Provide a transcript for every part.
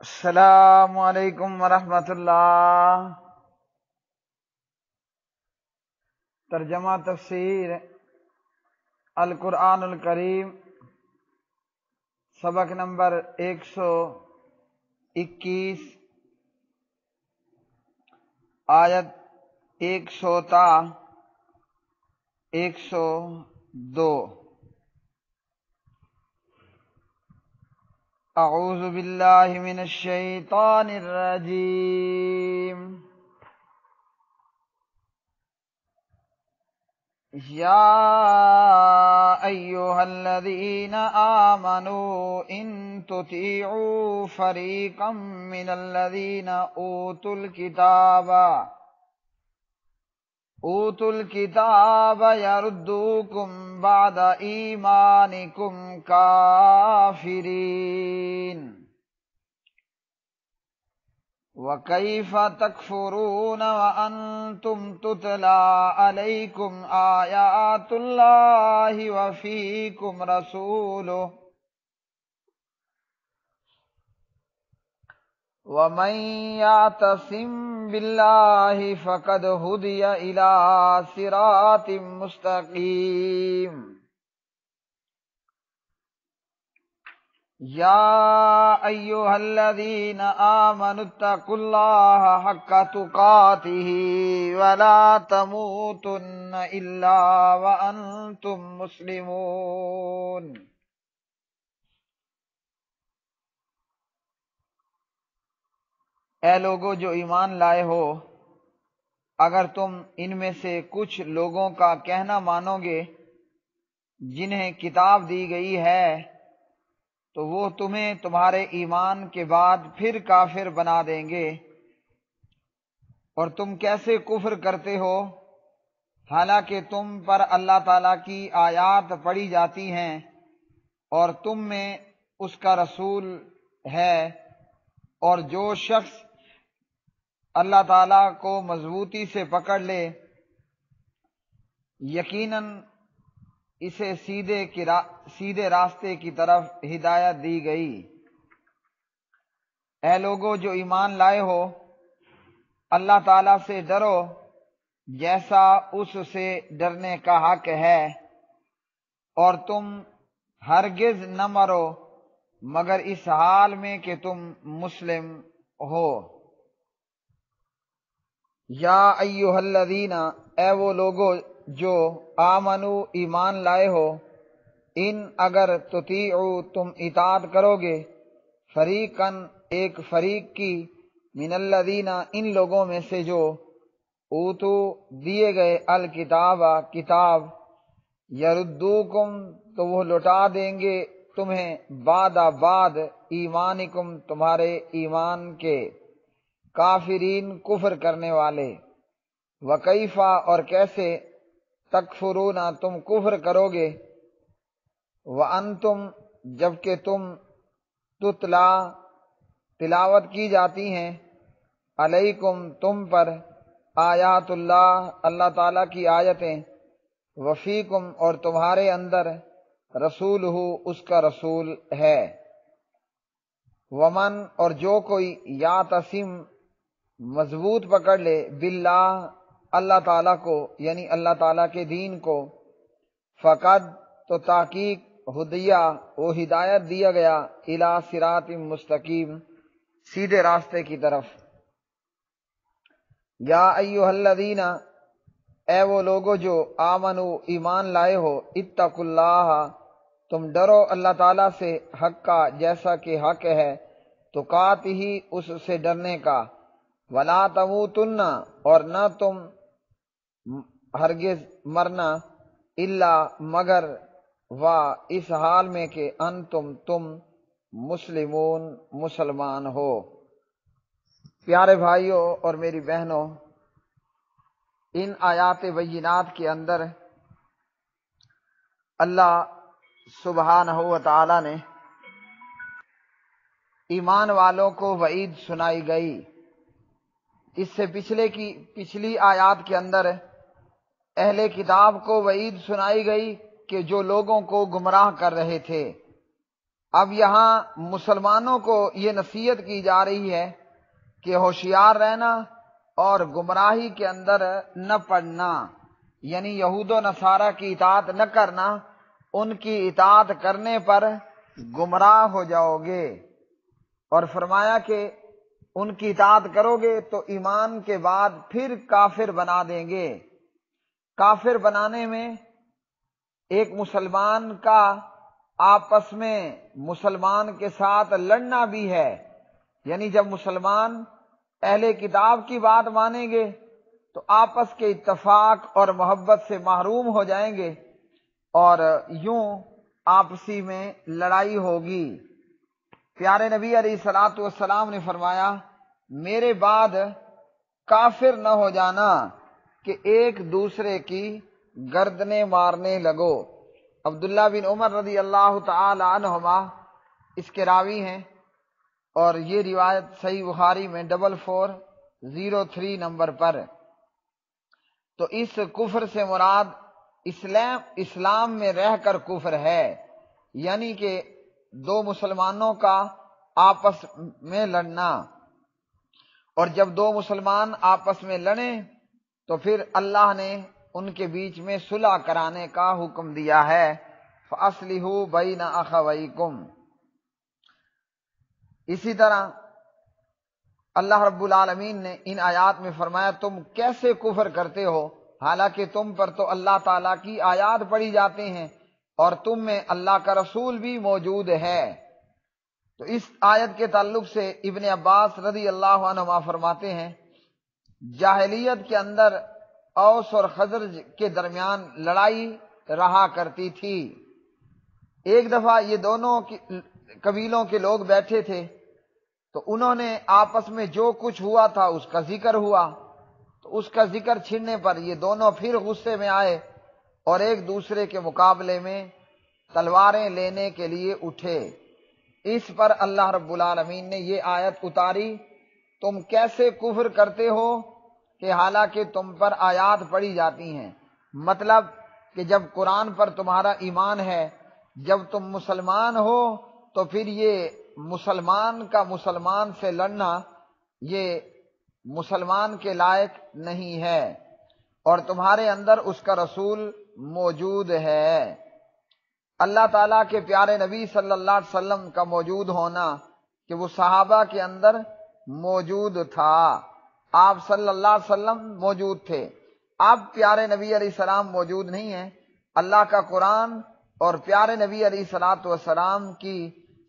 السلام علیکم ورحمۃ اللہ۔ ترجمہ تفسیر القرآن الکریم، سبق نمبر 121، آیت 100 تا 102۔ اعوذ باللہ من الشیطان الرجیم۔ یا ایہا الذین آمنوا ان تطیعوا فریقا من الذین اوتوا الکتاب یردوکم بعد ایمانکم کافرین، وَكَيْفَ تَكْفُرُونَ وَأَنْتُمْ تُتْلَى عَلَيْكُمْ آيَاتُ اللَّهِ وَفِيكُمْ رَسُولُهُ وَمَنْ يَعْتَصِمْ بِاللَّهِ فَقَدْ هُدِيَ إِلَى صِرَاطٍ مُسْتَقِيمٍ۔ یا ایہا الذین آمنوا اتقوا اللہ حق تقاتہ ولا تموتن الا وانتم مسلمون۔ اے لوگو جو ایمان لائے ہو، اگر تم ان میں سے کچھ لوگوں کا کہنا مانو گے جنہیں کتاب دی گئی ہے تو وہ تمہیں تمہارے ایمان کے بعد پھر کافر بنا دیں گے، اور تم کیسے کفر کرتے ہو حالانکہ تم پر اللہ تعالیٰ کی آیات پڑھی جاتی ہیں اور تم میں اس کا رسول ہے، اور جو شخص اللہ تعالیٰ کو مضبوطی سے پکڑ لے یقیناً اسے سیدھے راستے کی طرف ہدایت دی گئی۔ اے لوگو جو ایمان لائے ہو، اللہ تعالیٰ سے ڈرو جیسا اس سے ڈرنے کا حق ہے، اور تم ہرگز نہ مرو مگر اس حال میں کہ تم مسلم ہو۔ یا ایہا الذین، اے وہ لوگو جو آمنو ایمان لائے ہو، ان اگر تطیعو تم اطاعت کرو گے، فریقاً ایک فریق کی، من الذین ان لوگوں میں سے جو اوتو دیے گئے الکتاب کتاب، یردوکم تو وہ لوٹا دیں گے تمہیں بعد ایمانکم تمہارے ایمان کے، کافرین کفر کرنے والے، وکیفا اور کیسے تکفرون تم کفر کرو گے، وانتم جبکہ تم تتلا تلاوت کی جاتی ہیں، علیکم تم پر، آیات اللہ اللہ تعالیٰ کی آیتیں، وفیکم اور تمہارے اندر، رسولہ اس کا رسول ہے، ومن اور جو کوئی یعتصم مضبوط پکڑ لے، باللہ اللہ تعالیٰ کو یعنی اللہ تعالیٰ کے دین کو، فقد تو تحقیق، ہدیہ وہ ہدایت دیا گیا، الی صراط مستقیم سیدھے راستے کی طرف۔ یا ایہا الذین، اے وہ لوگو جو آمنو ایمان لائے ہو، اتقوا اللہ تم ڈرو اللہ تعالیٰ سے، حق کا جیسا کہ حق ہے، تقاتہ اس سے ڈرنے کا، ولا تموتن اور نہ تم ہرگز مرنا، الا مگر اس حال میں کہ انتم تم مسلمون مسلمان ہو۔ پیارے بھائیوں اور میری بہنوں، ان آیات بینات کے اندر اللہ سبحانہ و تعالی نے ایمان والوں کو وعید سنائی گئی۔ اس سے پچھلی آیات کے اندر اہل کتاب کو وعید سنائی گئی کہ جو لوگوں کو گمراہ کر رہے تھے، اب یہاں مسلمانوں کو یہ نصیحت کی جا رہی ہے کہ ہوشیار رہنا اور گمراہی کے اندر نہ پڑنا، یعنی یہود و نصارہ کی اطاعت نہ کرنا، ان کی اطاعت کرنے پر گمراہ ہو جاؤ گے۔ اور فرمایا کہ ان کی اطاعت کرو گے تو ایمان کے بعد پھر کافر بنا دیں گے۔ کافر بنانے میں ایک مسلمان کا آپس میں مسلمان کے ساتھ لڑنا بھی ہے، یعنی جب مسلمان اہل کتاب کی بات مانیں گے تو آپس کے اتفاق اور محبت سے محروم ہو جائیں گے اور یوں آپسی میں لڑائی ہوگی۔ پیارے نبی علیہ الصلوۃ والسلام نے فرمایا میرے بعد کافر نہ ہو جانا کہ ایک دوسرے کی گردنیں مارنے لگو۔ عبداللہ بن عمر رضی اللہ تعالی عنہما اس کے راوی ہیں، اور یہ روایت صحیح بخاری میں 4403 نمبر پر۔ تو اس کفر سے مراد اسلام میں رہ کر کفر ہے، یعنی کہ دو مسلمانوں کا آپس میں لڑنا، اور جب دو مسلمان آپس میں لڑیں تو پھر اللہ نے ان کے بیچ میں صلح کرانے کا حکم دیا ہے، فَأَصْلِحُوا بَيْنَ أَخَوَيْكُمْ۔ اسی طرح اللہ رب العالمین نے ان آیات میں فرمایا تم کیسے کفر کرتے ہو حالانکہ تم پر تو اللہ تعالیٰ کی آیات پڑھی جاتے ہیں اور تم میں اللہ کا رسول بھی موجود ہے۔ تو اس آیت کے تعلق سے ابن عباس رضی اللہ عنہما فرماتے ہیں جاہلیت کے اندر اوس اور خزرج کے درمیان لڑائی رہا کرتی تھی۔ ایک دفعہ یہ دونوں قبیلوں کے لوگ بیٹھے تھے تو انہوں نے آپس میں جو کچھ ہوا تھا اس کا ذکر ہوا، تو اس کا ذکر چھڑنے پر یہ دونوں پھر غصے میں آئے اور ایک دوسرے کے مقابلے میں تلواریں لینے کے لیے اٹھے۔ اس پر اللہ رب العالمین نے یہ آیت اتاری تم کیسے کفر کرتے ہو کہ حالانکہ تم پر آیات پڑھی جاتی ہیں، مطلب کہ جب قرآن پر تمہارا ایمان ہے، جب تم مسلمان ہو تو پھر یہ مسلمان کا مسلمان سے لڑنا یہ مسلمان کے لائق نہیں ہے، اور تمہارے اندر اس کا رسول موجود ہے۔ اللہ تعالیٰ کے پیارے نبی صلی اللہ علیہ وسلم کا موجود ہونا کہ وہ صحابہ کے اندر موجود تھا، آپ صلی اللہ علیہ وسلم موجود تھے، اب پیارے نبی علیہ السلام موجود نہیں ہیں۔ اللہ کا قرآن اور پیارے نبی علیہ الصلوۃ والسلام کی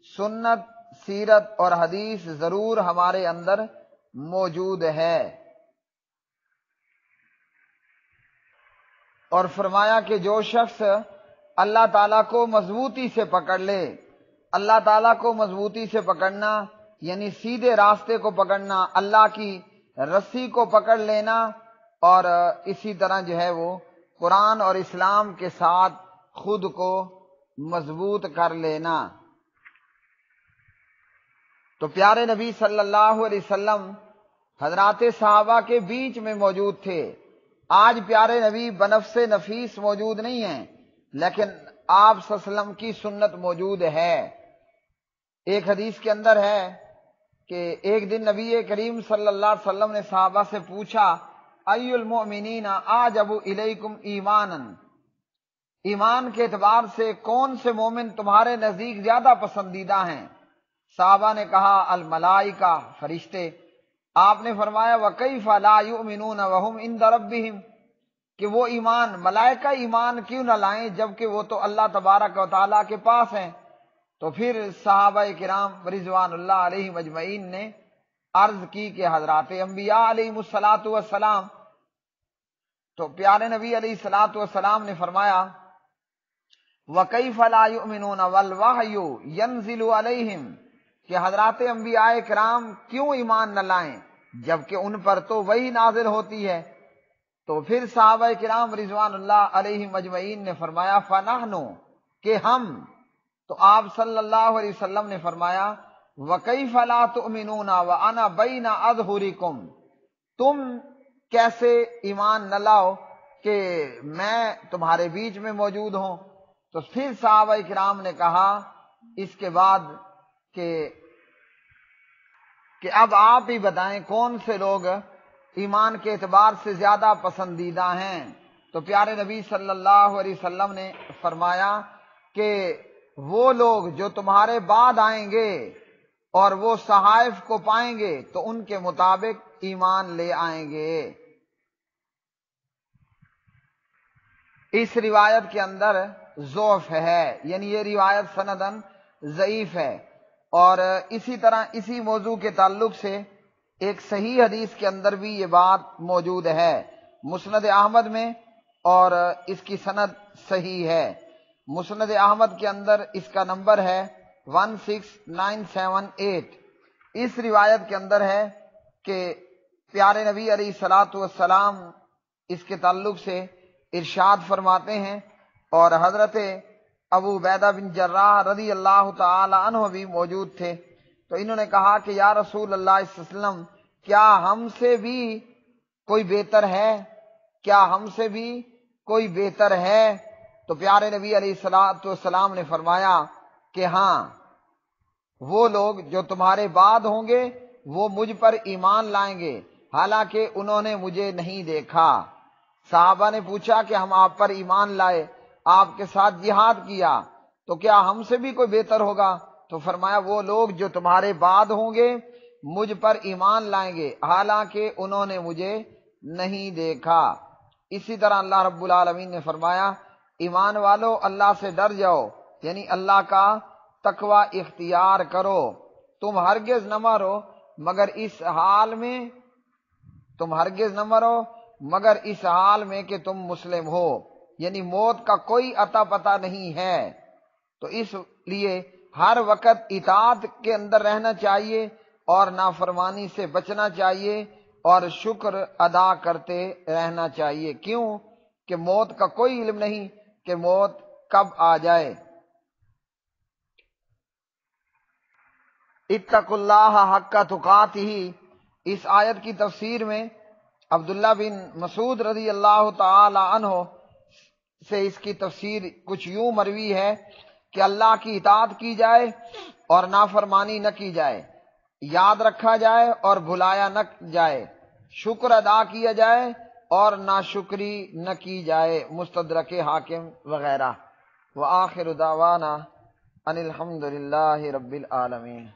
سنت، سیرت اور حدیث ضرور ہمارے اندر موجود ہے۔ اور فرمایا کہ جو شخص اللہ تعالیٰ کو مضبوطی سے پکڑ لے، اللہ تعالیٰ کو مضبوطی سے پکڑنا یعنی سیدھے راستے کو پکڑنا، اللہ کی رسی کو پکڑ لینا، اور اسی طرح جو ہے وہ قرآن اور اسلام کے ساتھ خود کو مضبوط کر لینا۔ تو پیارے نبی صلی اللہ علیہ وسلم حضرات صحابہ کے بیچ میں موجود تھے۔ آج پیارے نبی بنفس نفیس موجود نہیں ہیں، لیکن آپ صلی اللہ علیہ وسلم کی سنت موجود ہے۔ ایک حدیث کے اندر ہے کہ ایک دن نبی کریم صلی اللہ علیہ وسلم نے صحابہ سے پوچھا ای المؤمنین اعجب الیکم ایمانا، ایمان کے اعتبار سے کون سے مومن تمہارے نزدیک زیادہ پسندیدہ ہیں؟ صحابہ نے کہا الملائکہ، فرشتے۔ آپ نے فرمایا وَكَيْفَ لَا يُؤْمِنُونَ وَهُمْ عِندَ رَبِّهِمْ، کہ وہ ایمان ملائکہ ایمان کیوں نہ لائیں جبکہ وہ تو اللہ تبارک و تعالیٰ کے پاس ہیں؟ تو پھر صحابہ کرام رضوان اللہ علیہم اجمعین نے عرض کی کہ حضرات انبیاء علیہم الصلاۃ والسلام۔ تو پیارے نبی علیہ الصلاۃ والسلام نے فرمایا وَكَيْفَ لَا يُؤْمِنُونَ وَالْوَحْيُ يَنزِلُ عَلَيْهِمْ، کہ حضرات انبیاء کرام کیوں ایمان نہ لائیں جبکہ ان پر تو وحی نازل ہوتی ہے؟ تو پھر صحابہ کرام رضوان اللہ علیہم اجمعین نے فرمایا فَنَحْنُ، کہ ہم۔ تو آپ صلی اللہ علیہ وسلم نے فرمایا وَكَيْفَ لَا تُؤْمِنُونَ وَأَنَا بَيْنَ أَظْهُرِكُمْ، تم کیسے ایمان نہ لاؤ کہ میں تمہارے بیچ میں موجود ہوں؟ تو پھر صحابہ کرام نے کہا اس کے بعد کہ اب آپ ہی بتائیں کون سے لوگ ایمان کے اعتبار سے زیادہ پسندیدہ ہیں؟ تو پیارے نبی صلی اللہ علیہ وسلم نے فرمایا کہ وہ لوگ جو تمہارے بعد آئیں گے اور وہ صحائف کو پائیں گے تو ان کے مطابق ایمان لے آئیں گے۔ اس روایت کے اندر ضعف ہے، یعنی یہ روایت سندن ضعیف ہے، اور اسی طرح اسی موضوع کے تعلق سے ایک صحیح حدیث کے اندر بھی یہ بات موجود ہے مسند احمد میں، اور اس کی سند صحیح ہے۔ مسند احمد کے اندر اس کا نمبر ہے 16978۔ اس روایت کے اندر ہے کہ پیارے نبی علیہ الصلوۃ والسلام اس کے تعلق سے ارشاد فرماتے ہیں، اور حضرت ابو عبیدہ بن جراح رضی اللہ تعالی عنہ بھی موجود تھے، تو انہوں نے کہا کہ یا رسول اللہ صلی اللہ علیہ وسلم، کیا ہم سے بھی کوئی بہتر ہے؟ کیا ہم سے بھی کوئی بہتر ہے؟ تو پیارے نبی علیہ الصلوۃ والسلام نے فرمایا کہ ہاں، وہ لوگ جو تمہارے بعد ہوں گے وہ مجھ پر ایمان لائیں گے حالانکہ انہوں نے مجھے نہیں دیکھا۔ صحابہ نے پوچھا کہ ہم آپ پر ایمان لائے، آپ کے ساتھ جہاد کیا، تو کیا ہم سے بھی کوئی بہتر ہوگا؟ تو فرمایا وہ لوگ جو تمہارے بعد ہوں گے مجھ پر ایمان لائیں گے حالانکہ انہوں نے مجھے نہیں دیکھا۔ اسی طرح اللہ رب العالمین نے فرمایا ایمان والو اللہ سے ڈر جاؤ، یعنی اللہ کا تقوی اختیار کرو، تم ہرگز نہ مرو مگر اس حال میں مگر اس حال میں کہ تم مسلم ہو، یعنی موت کا کوئی عطا پتہ نہیں ہے، تو اس لیے ہر وقت اطاعت کے اندر رہنا چاہیے اور نافرمانی سے بچنا چاہیے اور شکر ادا کرتے رہنا چاہیے۔ کیوں کہ موت کا کوئی علم نہیں کہ موت کب آ جائے۔ اتقوا اللہ حق تقاتہ، اس آیت کی تفسیر میں عبداللہ بن مسعود رضی اللہ تعالی عنہ سے اس کی تفسیر کچھ یوں مروی ہے کہ اللہ کی اطاعت کی جائے اور نافرمانی نہ کی جائے، یاد رکھا جائے اور بھلایا نہ جائے، شکر ادا کیا جائے اور ناشکری نہ کی جائے، مستدرک حاکم وغیرہ۔ وآخر دعوانا ان الحمد للہ رب العالمین۔